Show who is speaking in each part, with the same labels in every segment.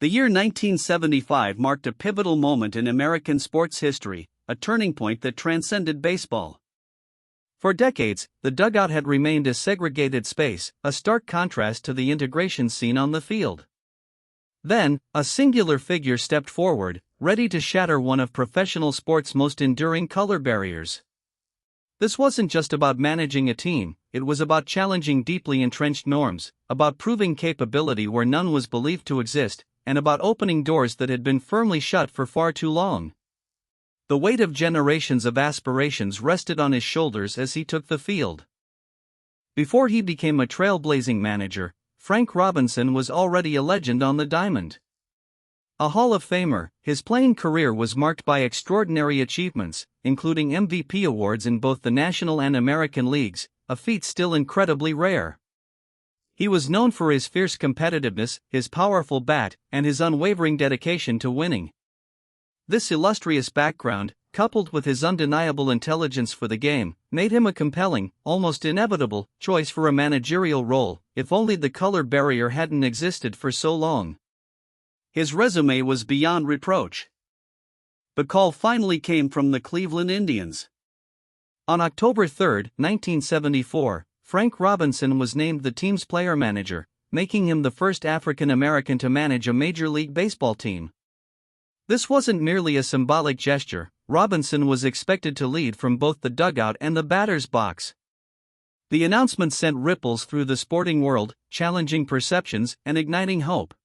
Speaker 1: The year 1975 marked a pivotal moment in American sports history, a turning point that transcended baseball. For decades, the dugout had remained a segregated space, a stark contrast to the integration seen on the field. Then, a singular figure stepped forward, ready to shatter one of professional sports' most enduring color barriers. This wasn't just about managing a team, it was about challenging deeply entrenched norms, about proving capability where none was believed to exist, and about opening doors that had been firmly shut for far too long. The weight of generations of aspirations rested on his shoulders as he took the field. Before he became a trailblazing manager, Frank Robinson was already a legend on the diamond. A Hall of Famer, his playing career was marked by extraordinary achievements, including MVP awards in both the National and American leagues, a feat still incredibly rare. He was known for his fierce competitiveness, his powerful bat, and his unwavering dedication to winning. This illustrious background, coupled with his undeniable intelligence for the game, made him a compelling, almost inevitable, choice for a managerial role, if only the color barrier hadn't existed for so long. His resume was beyond reproach. The call finally came from the Cleveland Indians. On October 3, 1974, Frank Robinson was named the team's player manager, making him the first African American to manage a Major League Baseball team. This wasn't merely a symbolic gesture. Robinson was expected to lead from both the dugout and the batter's box. The announcement sent ripples through the sporting world, challenging perceptions and igniting hope.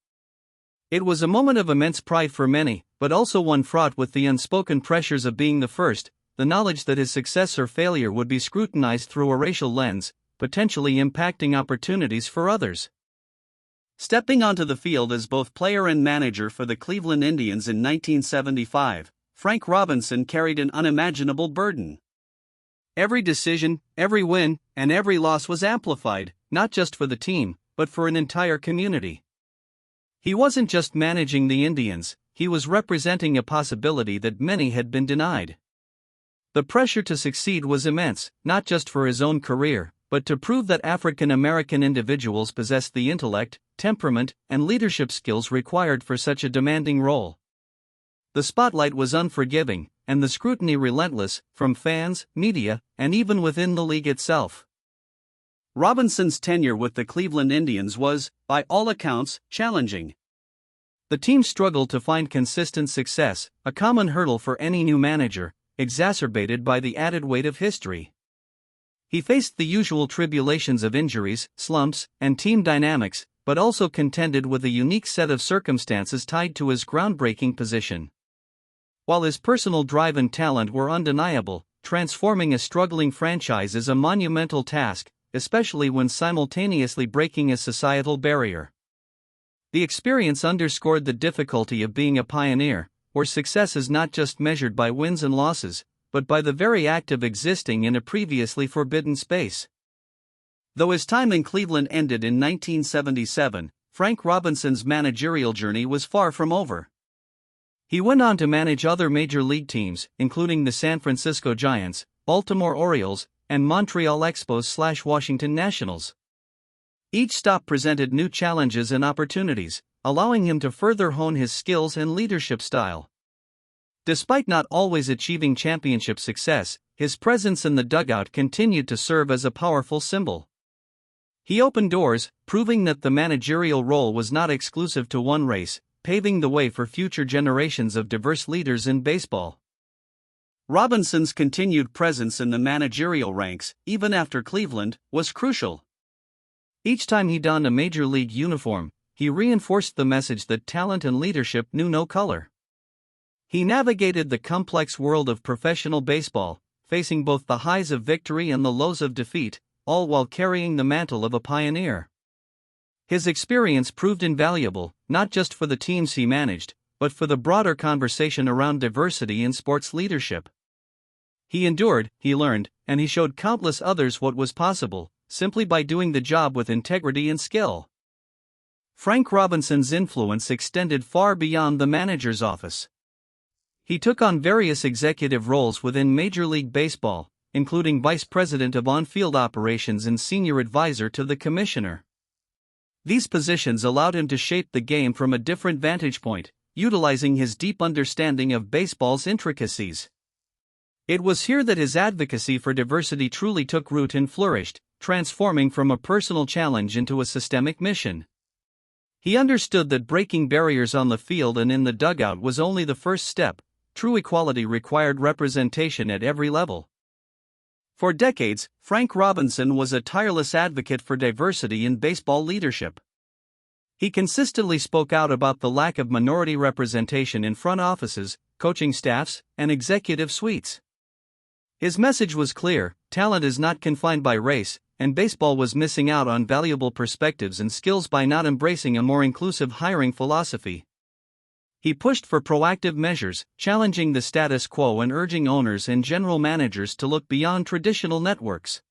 Speaker 1: It was a moment of immense pride for many, but also one fraught with the unspoken pressures of being the first, the knowledge that his success or failure would be scrutinized through a racial lens, potentially impacting opportunities for others. Stepping onto the field as both player and manager for the Cleveland Indians in 1975, Frank Robinson carried an unimaginable burden. Every decision, every win, and every loss was amplified, not just for the team, but for an entire community. He wasn't just managing the Indians, he was representing a possibility that many had been denied. The pressure to succeed was immense, not just for his own career, but to prove that African American individuals possessed the intellect, temperament, and leadership skills required for such a demanding role. The spotlight was unforgiving, and the scrutiny relentless, from fans, media, and even within the league itself. Robinson's tenure with the Cleveland Indians was, by all accounts, challenging. The team struggled to find consistent success, a common hurdle for any new manager, exacerbated by the added weight of history. He faced the usual tribulations of injuries, slumps, and team dynamics, but also contended with a unique set of circumstances tied to his groundbreaking position. While his personal drive and talent were undeniable, transforming a struggling franchise is a monumental task, especially when simultaneously breaking a societal barrier. The experience underscored the difficulty of being a pioneer, where success is not just measured by wins and losses, but by the very act of existing in a previously forbidden space. Though his time in Cleveland ended in 1977, Frank Robinson's managerial journey was far from over. He went on to manage other major league teams, including the San Francisco Giants, Baltimore Orioles, and Montreal Expos/Washington Nationals. Each stop presented new challenges and opportunities, allowing him to further hone his skills and leadership style. Despite not always achieving championship success, his presence in the dugout continued to serve as a powerful symbol. He opened doors, proving that the managerial role was not exclusive to one race, paving the way for future generations of diverse leaders in baseball. Robinson's continued presence in the managerial ranks, even after Cleveland, was crucial. Each time he donned a major league uniform, he reinforced the message that talent and leadership knew no color. He navigated the complex world of professional baseball, facing both the highs of victory and the lows of defeat, all while carrying the mantle of a pioneer. His experience proved invaluable, not just for the teams he managed, but for the broader conversation around diversity in sports leadership. He endured, he learned, and he showed countless others what was possible, simply by doing the job with integrity and skill. Frank Robinson's influence extended far beyond the manager's office. He took on various executive roles within Major League Baseball, including Vice President of On-Field Operations and Senior Advisor to the Commissioner. These positions allowed him to shape the game from a different vantage point, utilizing his deep understanding of baseball's intricacies. It was here that his advocacy for diversity truly took root and flourished, transforming from a personal challenge into a systemic mission. He understood that breaking barriers on the field and in the dugout was only the first step. True equality required representation at every level. For decades, Frank Robinson was a tireless advocate for diversity in baseball leadership. He consistently spoke out about the lack of minority representation in front offices, coaching staffs, and executive suites. His message was clear: talent is not confined by race, and baseball was missing out on valuable perspectives and skills by not embracing a more inclusive hiring philosophy. He pushed for proactive measures, challenging the status quo and urging owners and general managers to look beyond traditional networks.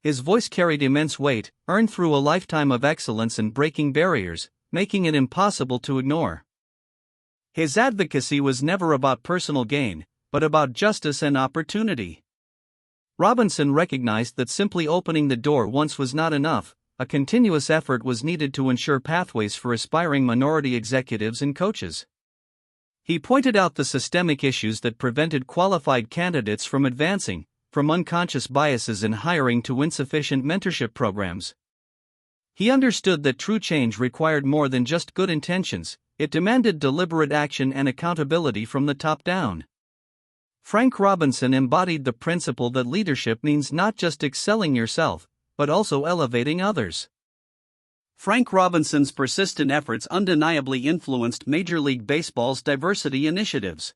Speaker 1: His voice carried immense weight, earned through a lifetime of excellence and breaking barriers, making it impossible to ignore. His advocacy was never about personal gain, but about justice and opportunity. Robinson recognized that simply opening the door once was not enough. A continuous effort was needed to ensure pathways for aspiring minority executives and coaches. He pointed out the systemic issues that prevented qualified candidates from advancing, from unconscious biases in hiring to insufficient mentorship programs. He understood that true change required more than just good intentions; it demanded deliberate action and accountability from the top down. Frank Robinson embodied the principle that leadership means not just excelling yourself, but also elevating others. Frank Robinson's persistent efforts undeniably influenced Major League Baseball's diversity initiatives.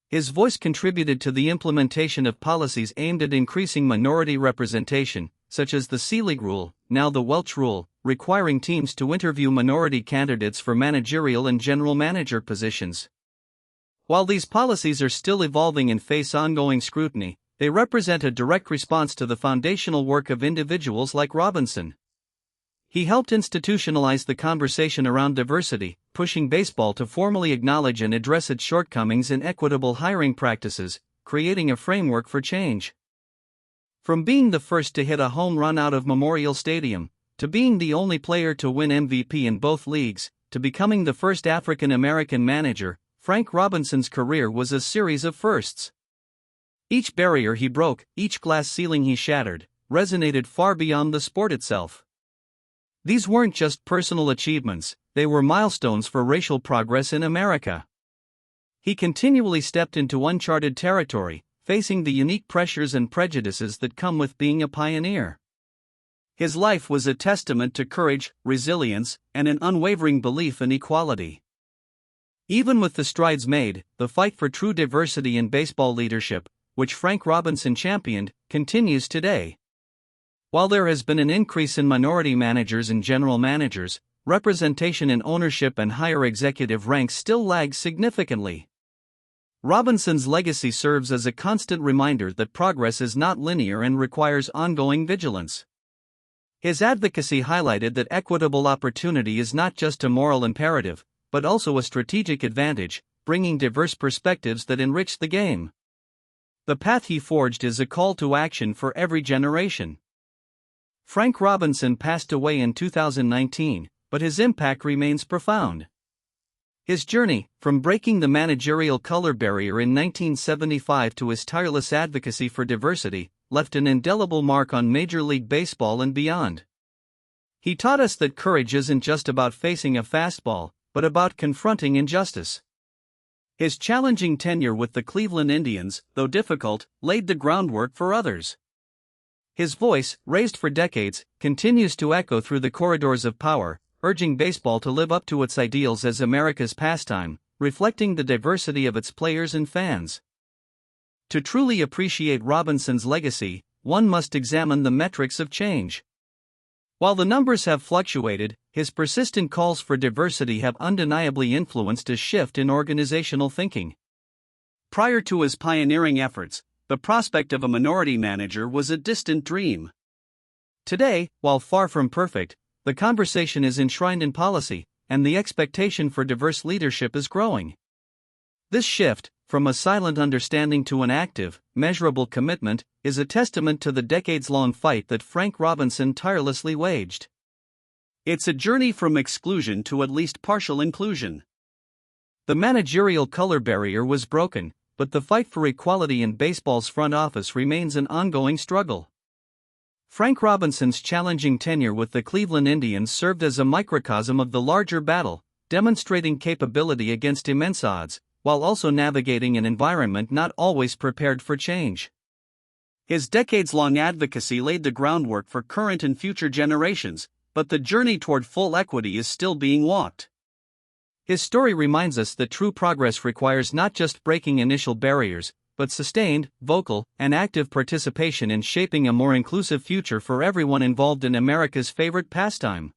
Speaker 1: His voice contributed to the implementation of policies aimed at increasing minority representation, such as the C-League rule, now the Welch rule, requiring teams to interview minority candidates for managerial and general manager positions. While these policies are still evolving and face ongoing scrutiny, they represent a direct response to the foundational work of individuals like Robinson. He helped institutionalize the conversation around diversity, pushing baseball to formally acknowledge and address its shortcomings in equitable hiring practices, creating a framework for change. From being the first to hit a home run out of Memorial Stadium, to being the only player to win MVP in both leagues, to becoming the first African American manager, Frank Robinson's career was a series of firsts. Each barrier he broke, each glass ceiling he shattered, resonated far beyond the sport itself. These weren't just personal achievements, they were milestones for racial progress in America. He continually stepped into uncharted territory, facing the unique pressures and prejudices that come with being a pioneer. His life was a testament to courage, resilience, and an unwavering belief in equality. Even with the strides made, the fight for true diversity in baseball leadership, which Frank Robinson championed, continues today. While there has been an increase in minority managers and general managers, representation in ownership and higher executive ranks still lags significantly. Robinson's legacy serves as a constant reminder that progress is not linear and requires ongoing vigilance. His advocacy highlighted that equitable opportunity is not just a moral imperative, but also a strategic advantage, bringing diverse perspectives that enrich the game. The path he forged is a call to action for every generation. Frank Robinson passed away in 2019, but his impact remains profound. His journey, from breaking the managerial color barrier in 1975 to his tireless advocacy for diversity, left an indelible mark on Major League Baseball and beyond. He taught us that courage isn't just about facing a fastball, but about confronting injustice. His challenging tenure with the Cleveland Indians, though difficult, laid the groundwork for others. His voice, raised for decades, continues to echo through the corridors of power, urging baseball to live up to its ideals as America's pastime, reflecting the diversity of its players and fans. To truly appreciate Robinson's legacy, one must examine the metrics of change. While the numbers have fluctuated, his persistent calls for diversity have undeniably influenced a shift in organizational thinking. Prior to his pioneering efforts, the prospect of a minority manager was a distant dream. Today, while far from perfect, the conversation is enshrined in policy, and the expectation for diverse leadership is growing. This shift, from a silent understanding to an active, measurable commitment, is a testament to the decades-long fight that Frank Robinson tirelessly waged. It's a journey from exclusion to at least partial inclusion. The managerial color barrier was broken, but the fight for equality in baseball's front office remains an ongoing struggle. Frank Robinson's challenging tenure with the Cleveland Indians served as a microcosm of the larger battle, demonstrating capability against immense odds, while also navigating an environment not always prepared for change. His decades-long advocacy laid the groundwork for current and future generations, but the journey toward full equity is still being walked. His story reminds us that true progress requires not just breaking initial barriers, but sustained, vocal, and active participation in shaping a more inclusive future for everyone involved in America's favorite pastime.